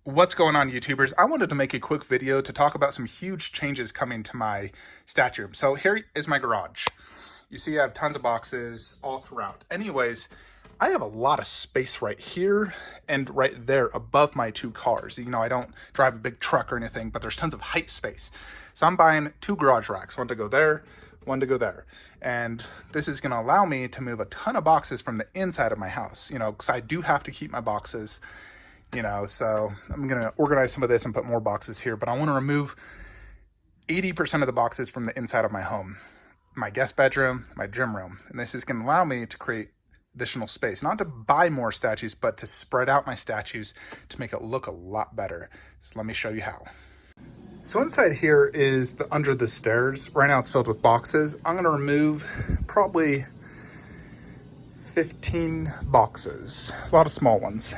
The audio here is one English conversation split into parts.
What's going on, YouTubers? I wanted to make a quick video to talk about some huge changes coming to my statue room. So here is my garage. You see I have tons of boxes all throughout. Anyways, I have a lot of space right here and right there above my two cars. You know, I don't drive a big truck or anything, but there's tons of height space. So I'm buying two garage racks, one to go there, one to go there. And this is gonna allow me to move a ton of boxes from the inside of my house, you know, because I do have to keep my boxes, you know, so I'm going to organize some of this and put more boxes here, but I want to remove 80% of the boxes from the inside of my home, my guest bedroom, my gym room. And this is going to allow me to create additional space, not to buy more statues, but to spread out my statues to make it look a lot better. So let me show you how. So inside here is the under the stairs. Right now it's filled with boxes. I'm going to remove probably 15 boxes, a lot of small ones.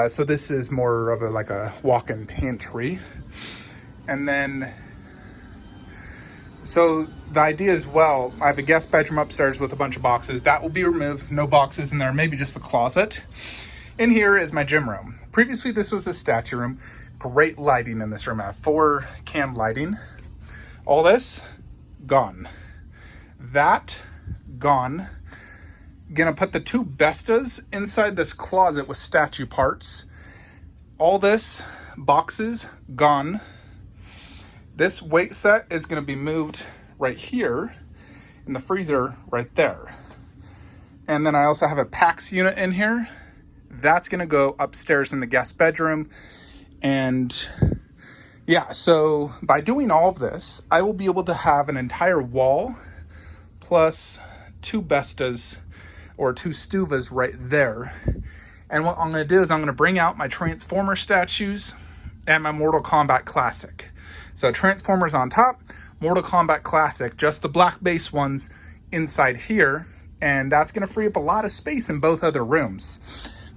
So this is more of like a walk-in pantry. And then, so the idea is, well, I have a guest bedroom upstairs with a bunch of boxes. That will be removed, no boxes in there, maybe just the closet. In here is my gym room. Previously, this was a statue room. Great lighting in this room. I have 4 cam lighting. All this, gone. That, gone. Gonna put the 2 Bestas inside this closet with statue parts. All this, boxes, gone. This weight set is gonna be moved right here in the freezer right there. And then I also have a PAX unit in here. That's gonna go upstairs in the guest bedroom. And yeah, so by doing all of this, I will be able to have an entire wall plus 2 Bestas or 2 Stuvas right there. And what I'm gonna do is I'm gonna bring out my Transformer statues and my Mortal Kombat Classic. So Transformers on top, Mortal Kombat Classic, just the black base ones inside here. And that's gonna free up a lot of space in both other rooms.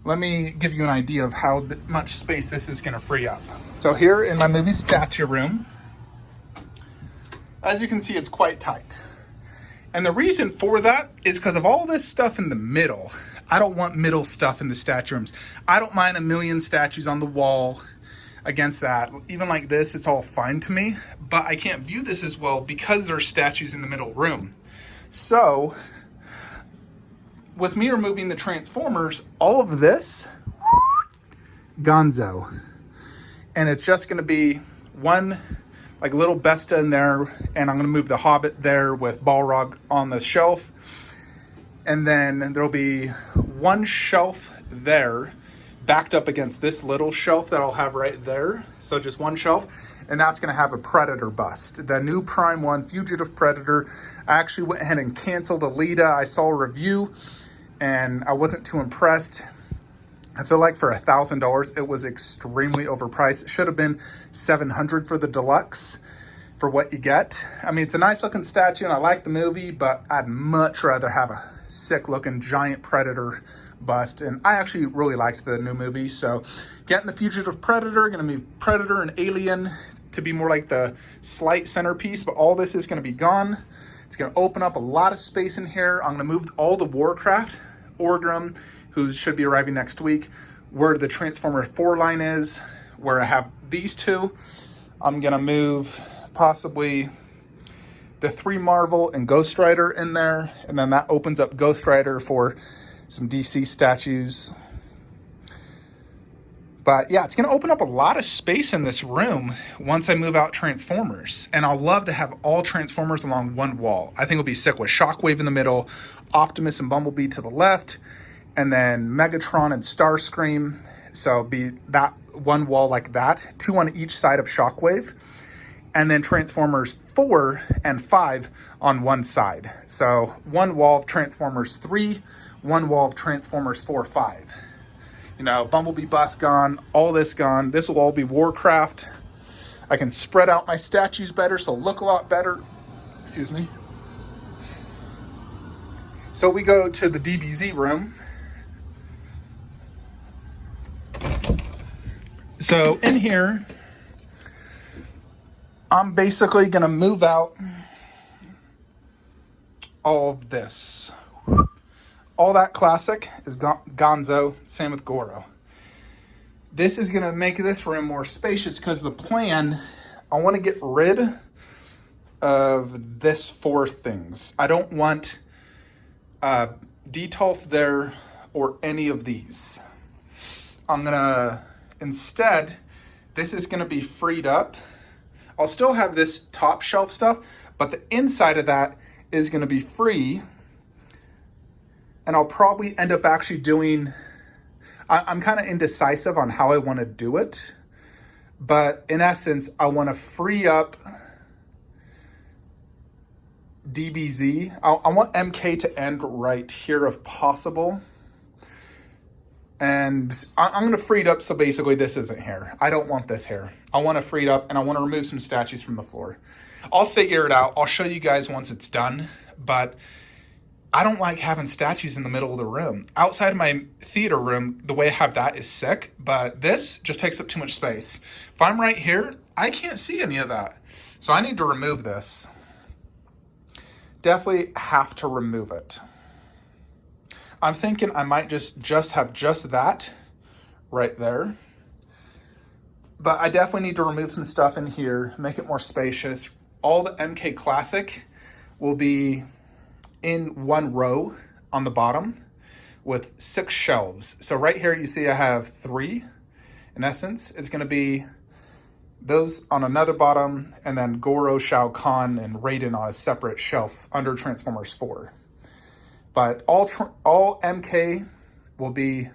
Let me give you an idea of how much space this is gonna free up. So here in my movie statue room, as you can see, it's quite tight. And the reason for that is because of all this stuff in the middle. I don't want middle stuff in the statue rooms. I don't mind a million statues on the wall against that. Even like this, it's all fine to me, but I can't view this as well because there's statues in the middle room. So with me removing the Transformers, all of this, gonzo. And it's just gonna be one like little Besta in there, and I'm gonna move the Hobbit there with Balrog on the shelf. And then there'll be one shelf there backed up against this little shelf that I'll have right there. So just one shelf, and that's gonna have a Predator bust. The new Prime 1 Fugitive Predator. I actually went ahead and canceled Alita. I saw a review and I wasn't too impressed. I feel like for $1,000, it was extremely overpriced. It should have been $700 for the deluxe for what you get. I mean, it's a nice looking statue and I like the movie, but I'd much rather have a sick looking giant Predator bust. And I actually really liked the new movie. So getting the Fugitive Predator, gonna move Predator and Alien to be more like the slight centerpiece, but all this is gonna be gone. It's gonna open up a lot of space in here. I'm gonna move all the Warcraft, Orgrim, who should be arriving next week, where the Transformer 4 line is, where I have these 2. I'm gonna move possibly the 3 Marvel and Ghost Rider in there, and then that opens up Ghost Rider for some DC statues. But yeah, it's gonna open up a lot of space in this room once I move out Transformers. And I'll love to have all Transformers along one wall. I think it'll be sick with Shockwave in the middle, Optimus and Bumblebee to the left, and then Megatron and Starscream. So it'll be that one wall like that, 2 on each side of Shockwave, and then Transformers 4 and 5 on one side. So one wall of Transformers 3, one wall of Transformers 4, 5. You know, Bumblebee bust gone, all this gone. This will all be Warcraft. I can spread out my statues better, so look a lot better. Excuse me. So we go to the DBZ room. So in here, I'm basically gonna move out all of this. All that classic is gonzo, same with Goro. This is gonna make this room more spacious because the plan, I wanna get rid of this 4 things. I don't want detolf there or any of these. I'm gonna, instead, this is gonna be freed up. I'll still have this top shelf stuff, but the inside of that is gonna be free. And I'll probably end up actually doing, I'm kind of indecisive on how I wanna do it. But in essence, I wanna free up DBZ. I want MK to end right here if possible. And I'm gonna free it up so basically this isn't here. I don't want this here. I wanna free it up and I wanna remove some statues from the floor. I'll figure it out. I'll show you guys once it's done, but I don't like having statues in the middle of the room. Outside of my theater room, the way I have that is sick, but this just takes up too much space. If I'm right here, I can't see any of that. So I need to remove this. Definitely have to remove it. I'm thinking I might just have just that right there. But I definitely need to remove some stuff in here, make it more spacious. All the MK Classic will be in one row on the bottom with 6 shelves. So right here you see I have 3. In essence, it's gonna be those on another bottom, and then Goro, Shao Kahn, and Raiden on a separate shelf under Transformers 4. But all MK will be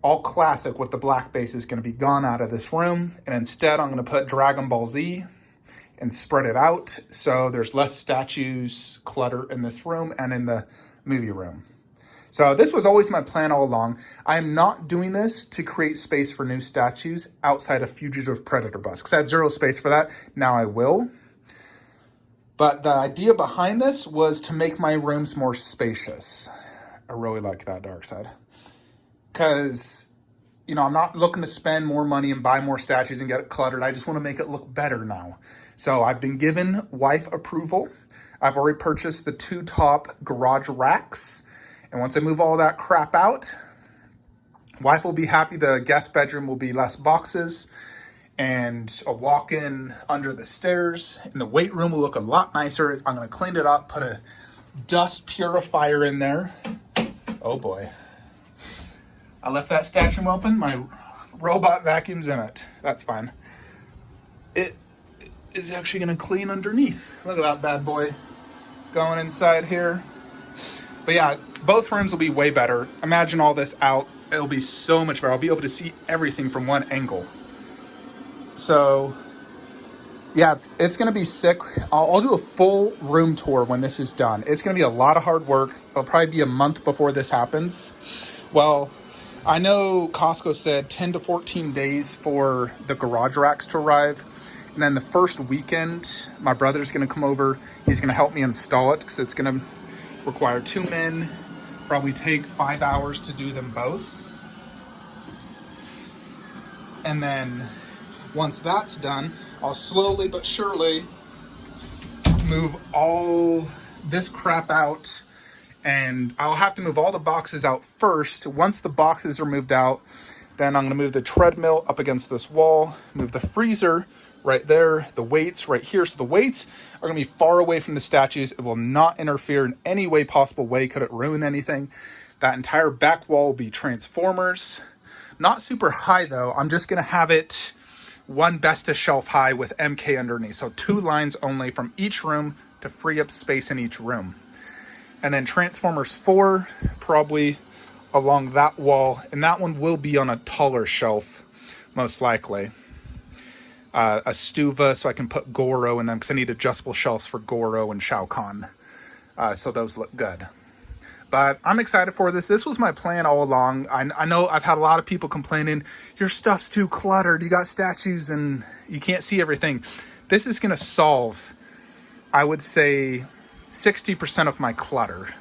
all classic with the black base is going to be gone out of this room. And instead, I'm going to put Dragon Ball Z and spread it out so there's less statues clutter in this room and in the movie room. So this was always my plan all along. I am not doing this to create space for new statues outside of Fugitive Predator bus, because I had 0 space for that. Now I will. But the idea behind this was to make my rooms more spacious. I really like that, Dark Side. Because, you know, I'm not looking to spend more money and buy more statues and get it cluttered. I just want to make it look better now. So I've been given wife approval. I've already purchased the 2 top garage racks. And once I move all that crap out, wife will be happy. The guest bedroom will be less boxes and a walk-in under the stairs. And the weight room will look a lot nicer. I'm gonna clean it up, put a dust purifier in there. Oh boy. I left that statue open. My robot vacuum's in it. That's fine. It is actually gonna clean underneath. Look at that bad boy going inside here. But yeah, both rooms will be way better. Imagine all this out. It'll be so much better. I'll be able to see everything from one angle. So yeah, it's gonna be sick. I'll do a full room tour when this is done. It's gonna be a lot of hard work. It'll probably be a month before this happens. Well, I know Costco said 10 to 14 days for the garage racks to arrive. And then the first weekend, my brother's gonna come over. He's gonna help me install it because it's gonna require 2 men, probably take 5 hours to do them both. And then once that's done, I'll slowly but surely move all this crap out, and I'll have to move all the boxes out first. Once the boxes are moved out, then I'm gonna move the treadmill up against this wall, move the freezer right there, the weights right here. So the weights are gonna be far away from the statues. It will not interfere in any way possible way. Could it ruin anything? That entire back wall will be Transformers. Not super high though. I'm just gonna have it one Besta shelf high with MK underneath. So 2 lines only from each room to free up space in each room. And then Transformers 4, probably along that wall. And that one will be on a taller shelf, most likely. A Stuva, so I can put Goro in them, because I need adjustable shelves for Goro and Shao Kahn. So those look good. But I'm excited for this. This was my plan all along. I know I've had a lot of people complaining, your stuff's too cluttered. You got statues and you can't see everything. This is gonna solve, I would say, 60% of my clutter.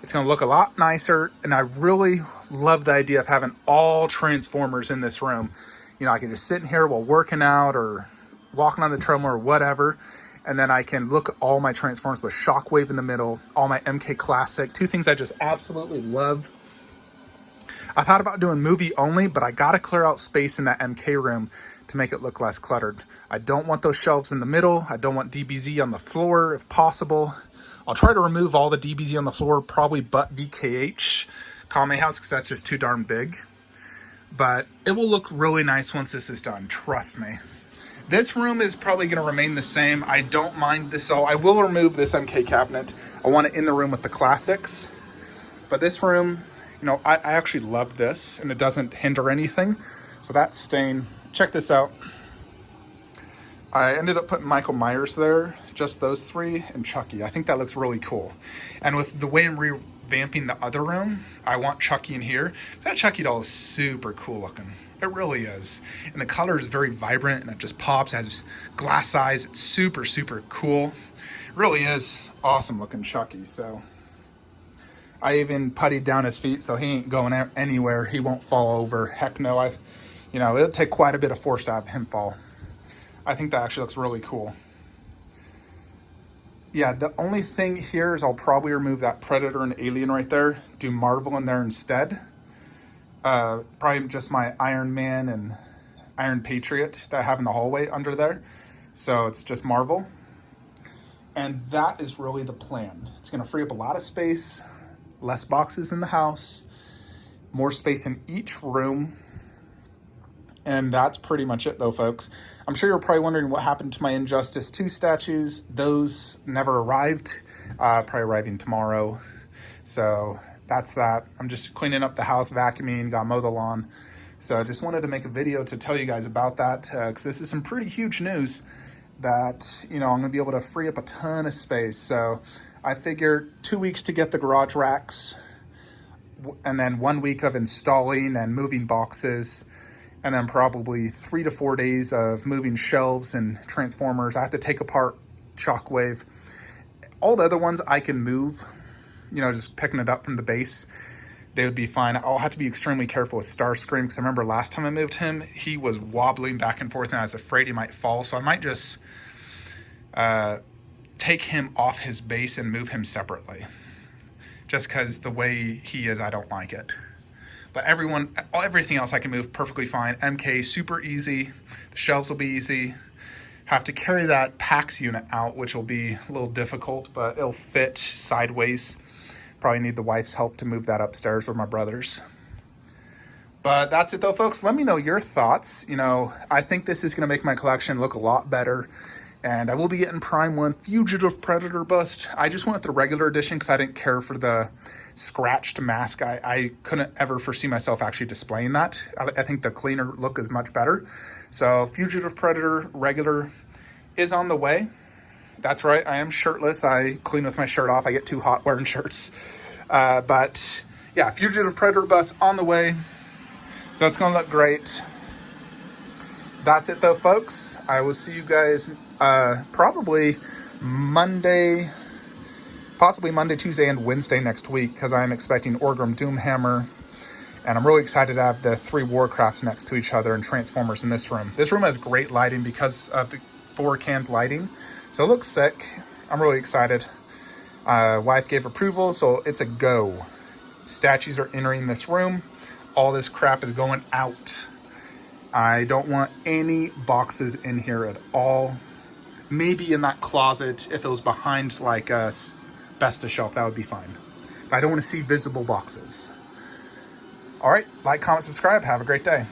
It's gonna look a lot nicer, and I really love the idea of having all Transformers in this room. You know, I can just sit in here while working out or walking on the treadmill or whatever, and then I can look at all my Transformers with Shockwave in the middle, all my MK Classic, 2 things I just absolutely love. I thought about doing movie only, but I gotta clear out space in that MK room to make it look less cluttered. I don't want those shelves in the middle. I don't want DBZ on the floor if possible. I'll try to remove all the DBZ on the floor, probably but VKH Kame House, because that's just too darn big. But it will look really nice once this is done, trust me. This room is probably going to remain the same. I don't mind this all. I will remove this MK cabinet. I want it in the room with the classics. But this room, you know, I actually love this, and it doesn't hinder anything. So that's staying. Check this out. I ended up putting Michael Myers there, just those three, and Chucky. I think that looks really cool. And with the way I'm revamping the other room, I want Chucky in here. That Chucky doll is super cool looking. It really is. And the color is very vibrant, and it just pops. It has glass eyes. It's super, super cool. It really is awesome looking Chucky. So I even puttied down his feet so he ain't going anywhere. He won't fall over. Heck no. You know, it'll take quite a bit of force to have him fall. I think that actually looks really cool. Yeah, the only thing here is I'll probably remove that Predator and Alien right there. Do Marvel in there instead. Probably just my Iron Man and Iron Patriot that I have in the hallway under there. So it's just Marvel. And that is really the plan. It's going to free up a lot of space, less boxes in the house, more space in each room. And that's pretty much it though, folks. I'm sure you're probably wondering what happened to my Injustice 2 statues. Those never arrived, probably arriving tomorrow. So that's that. I'm just cleaning up the house, vacuuming, got to mow the lawn. So I just wanted to make a video to tell you guys about that, because this is some pretty huge news that, you know, I'm going to be able to free up a ton of space. So I figured 2 weeks to get the garage racks, and then 1 week of installing and moving boxes, and then probably 3 to 4 days of moving shelves and transformers. I have to take apart Shockwave. All the other ones I can move, you know, just picking it up from the base, they would be fine. I'll have to be extremely careful with Starscream, because I remember last time I moved him, he was wobbling back and forth and I was afraid he might fall. So I might just take him off his base and move him separately. Just because the way he is, I don't like it. But everything else I can move perfectly fine. MK, super easy. The shelves will be easy. Have to carry that PAX unit out, which will be a little difficult, but it'll fit sideways. Probably need the wife's help to move that upstairs, or my brother's. But that's it though, folks. Let me know your thoughts. You know, I think this is going to make my collection look a lot better. And I will be getting Prime 1 Fugitive Predator bust. I just went with the regular edition because I didn't care for the scratched mask. I couldn't ever foresee myself actually displaying that. I think the cleaner look is much better. So Fugitive Predator regular is on the way. That's right, I am shirtless. I clean with my shirt off. I get too hot wearing shirts. But yeah, Fugitive Predator bust on the way. So it's gonna look great. That's it though, folks. I will see you guys probably Monday, possibly Monday, Tuesday, and Wednesday next week, because I'm expecting Orgrim Doomhammer, and I'm really excited to have the 3 Warcrafts next to each other and Transformers in this room. This room has great lighting because of the 4-canned lighting, so it looks sick. I'm really excited. Wife gave approval, so it's a go. Statues are entering this room. All this crap is going out. I don't want any boxes in here at all. Maybe in that closet, if it was behind like a Besta shelf, that would be fine. But I don't want to see visible boxes. All right, like, comment, subscribe. Have a great day.